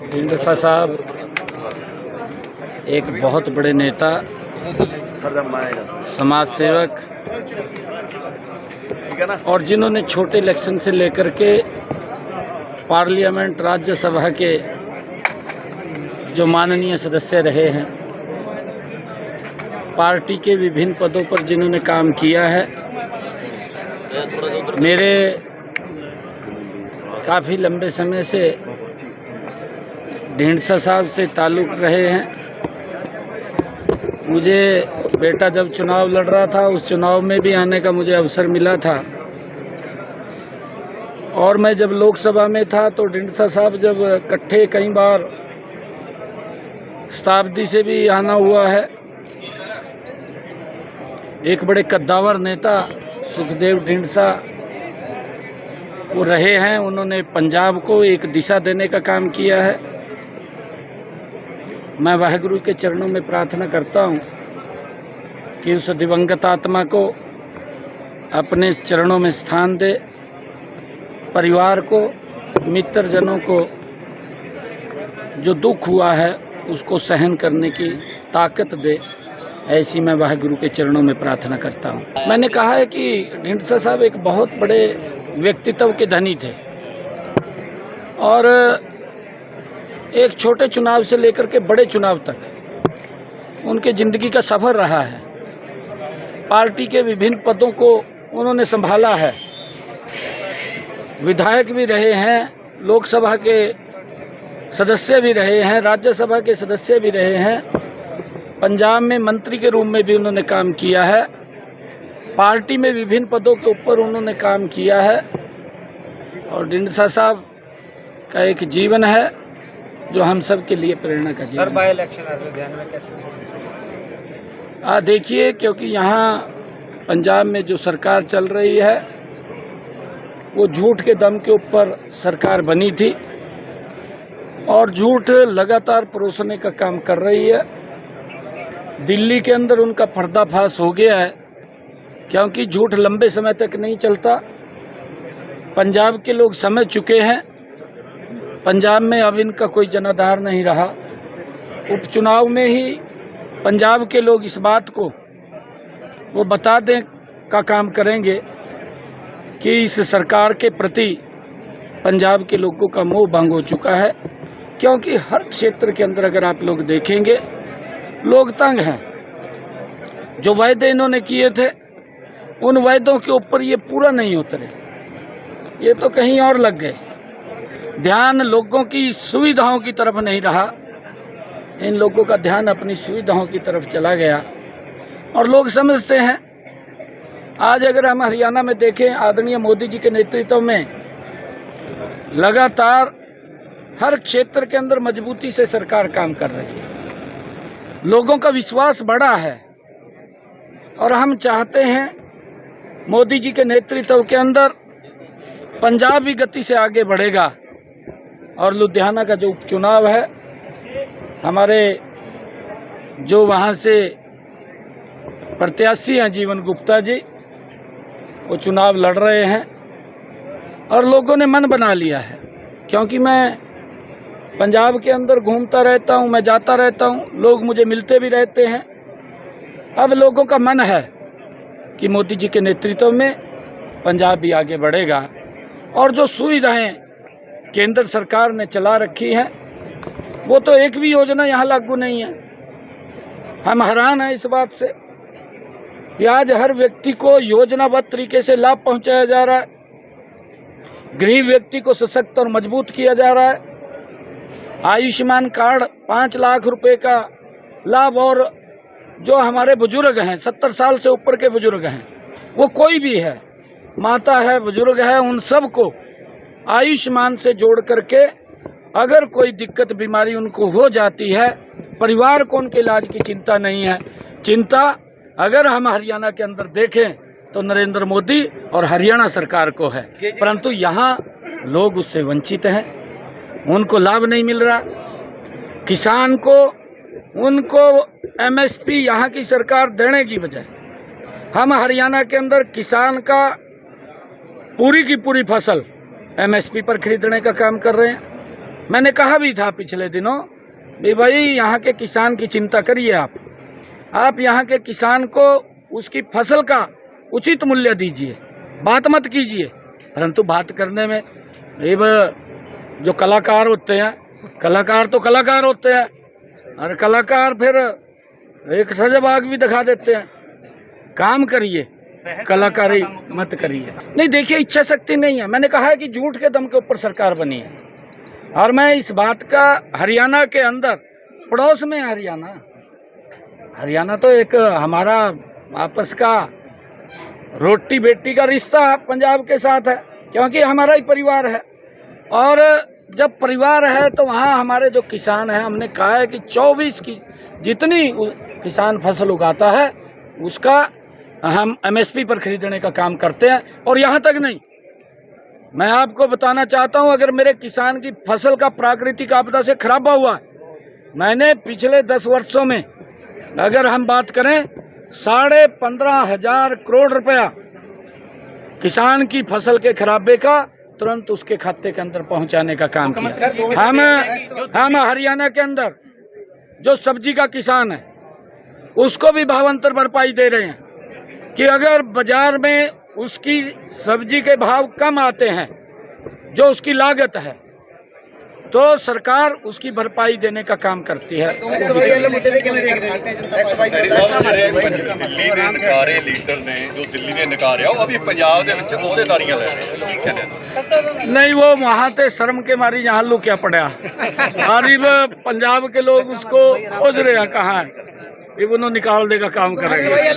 ढींढसा साहब एक बहुत बड़े नेता, समाज सेवक और जिन्होंने छोटे इलेक्शन से लेकर के पार्लियामेंट राज्यसभा के जो माननीय सदस्य रहे हैं, पार्टी के विभिन्न पदों पर जिन्होंने काम किया है, मेरे काफ़ी लंबे समय से ढींढसा साहब से ताल्लुक़ रहे हैं। मुझे बेटा जब चुनाव लड़ रहा था, उस चुनाव में भी आने का मुझे अवसर मिला था, और मैं जब लोकसभा में था तो ढींढसा साहब जब इकट्ठे कई बार शताब्दी से भी आना हुआ है। एक बड़े कद्दावर नेता सुखदेव ढींढसा वो रहे हैं। उन्होंने पंजाब को एक दिशा देने का काम किया है। मैं वाहिगुरु के चरणों में प्रार्थना करता हूँ कि उस दिवंगत आत्मा को अपने चरणों में स्थान दे, परिवार को, मित्रजनों को जो दुख हुआ है उसको सहन करने की ताकत दे, ऐसी मैं वाहिगुरु के चरणों में प्रार्थना करता हूँ। मैंने कहा है कि ढींढसा साहब एक बहुत बड़े व्यक्तित्व के धनी थे और एक छोटे चुनाव से लेकर के बड़े चुनाव तक उनके जिंदगी का सफर रहा है। पार्टी के विभिन्न पदों को उन्होंने संभाला है। विधायक भी रहे हैं, लोकसभा के सदस्य भी रहे हैं, राज्यसभा के सदस्य भी रहे हैं, पंजाब में मंत्री के रूप में भी उन्होंने काम किया है, पार्टी में विभिन्न पदों के ऊपर उन्होंने काम किया है। और ढींढसा साहब का एक जीवन है जो हम सब के लिए प्रेरणा का जीवन है। इलेक्शन ध्यान में कैसे देखिए, क्योंकि यहाँ पंजाब में जो सरकार चल रही है वो झूठ के दम के ऊपर सरकार बनी थी और झूठ लगातार परोसने का काम कर रही है। दिल्ली के अंदर उनका पर्दाफाश हो गया है, क्योंकि झूठ लंबे समय तक नहीं चलता। पंजाब के लोग समझ चुके हैं, पंजाब में अब इनका कोई जनाधार नहीं रहा। उपचुनाव में ही पंजाब के लोग इस बात को वो बता दें का काम करेंगे कि इस सरकार के प्रति पंजाब के लोगों का मोह भंग हो चुका है, क्योंकि हर क्षेत्र के अंदर अगर आप लोग देखेंगे लोग तंग हैं। जो वायदे इन्होंने किए थे उन वायदों के ऊपर ये पूरा नहीं उतरे, ये तो कहीं और लग गए। ध्यान लोगों की सुविधाओं की तरफ नहीं रहा, इन लोगों का ध्यान अपनी सुविधाओं की तरफ चला गया। और लोग समझते हैं, आज अगर हम हरियाणा में देखें, आदरणीय मोदी जी के नेतृत्व में लगातार हर क्षेत्र के अंदर मजबूती से सरकार काम कर रही है, लोगों का विश्वास बढ़ा है और हम चाहते हैं मोदी जी के नेतृत्व के अंदर पंजाब भी गति से आगे बढ़ेगा। और लुधियाना का जो उपचुनाव है, हमारे जो वहाँ से प्रत्याशी हैं जीवन गुप्ता जी, वो चुनाव लड़ रहे हैं और लोगों ने मन बना लिया है। क्योंकि मैं पंजाब के अंदर घूमता रहता हूँ, मैं जाता रहता हूँ, लोग मुझे मिलते भी रहते हैं। अब लोगों का मन है कि मोदी जी के नेतृत्व में पंजाब भी आगे बढ़ेगा। और जो सुविधाएं केंद्र सरकार ने चला रखी हैं, वो तो एक भी योजना यहाँ लागू नहीं है। हम हैरान हैं इस बात से कि आज हर व्यक्ति को योजनाबद्ध तरीके से लाभ पहुंचाया जा रहा है, गरीब व्यक्ति को सशक्त और मजबूत किया जा रहा है। आयुष्मान कार्ड 5 लाख रुपए का लाभ, और जो हमारे बुजुर्ग हैं, 70 साल से ऊपर के बुजुर्ग हैं, वो कोई भी है, माता है, बुजुर्ग है, उन सब को आयुष्मान से जोड़ करके अगर कोई दिक्कत बीमारी उनको हो जाती है परिवार को उनके इलाज की चिंता नहीं है। चिंता अगर हम हरियाणा के अंदर देखें तो नरेंद्र मोदी और हरियाणा सरकार को है, परंतु यहाँ लोग उससे वंचित हैं, उनको लाभ नहीं मिल रहा। किसान को उनको MSP यहाँ की सरकार देने की बजाय हम हरियाणा के अंदर किसान का पूरी की पूरी फसल MSP पर खरीदने का काम कर रहे हैं। मैंने कहा भी था पिछले दिनों भी भाई यहाँ के किसान की चिंता करिए, आप यहाँ के किसान को उसकी फसल का उचित मूल्य दीजिए, बात मत कीजिए। परंतु बात करने में ये जो कलाकार होते हैं, कलाकार तो कलाकार होते हैं और कलाकार फिर एक सजाबाग भी दिखा देते हैं। काम करिए, कलाकारी मत करिए। नहीं देखिए, इच्छा शक्ति नहीं है। मैंने कहा है कि झूठ के दम के ऊपर सरकार बनी है और मैं इस बात का हरियाणा के अंदर, पड़ोस में हरियाणा तो एक हमारा आपस का रोटी बेटी का रिश्ता पंजाब के साथ है, क्योंकि हमारा ही परिवार है। और जब परिवार है तो वहाँ हमारे जो किसान हैं, हमने कहा है कि 24 की जितनी किसान फसल उगाता है उसका हम MSP पर खरीदने का काम करते हैं। और यहाँ तक नहीं, मैं आपको बताना चाहता हूँ, अगर मेरे किसान की फसल का प्राकृतिक आपदा से खराबा हुआ, मैंने पिछले 10 वर्षों में अगर हम बात करें 15,500 करोड़ रुपया किसान की फसल के खराबे का तुरंत उसके खाते के अंदर पहुंचाने का काम किया। हम हरियाणा के अंदर जो सब्जी का किसान है उसको भी भावांतर भरपाई दे रहे हैं कि अगर बाजार में उसकी सब्जी के भाव कम आते हैं, जो उसकी लागत है, तो सरकार उसकी भरपाई देने का काम करती है। दिल्ली ने नकारे लीडर ने जो दिल्ली ने नकारिया वो अभी पंजाब ਦੇ ਵਿੱਚ ਅਹੁਦੇਦਾਰੀਆਂ ਲੈ ਰਹੇ ਨੇ। नहीं, वो वहाँ ते शर्म के मारी यहाँ लुकिया पड़ा और पंजाब के लोग उसको खोज रहे हैं कहाँ है, ये उन्होंने निकाल देगा काम करेंगे।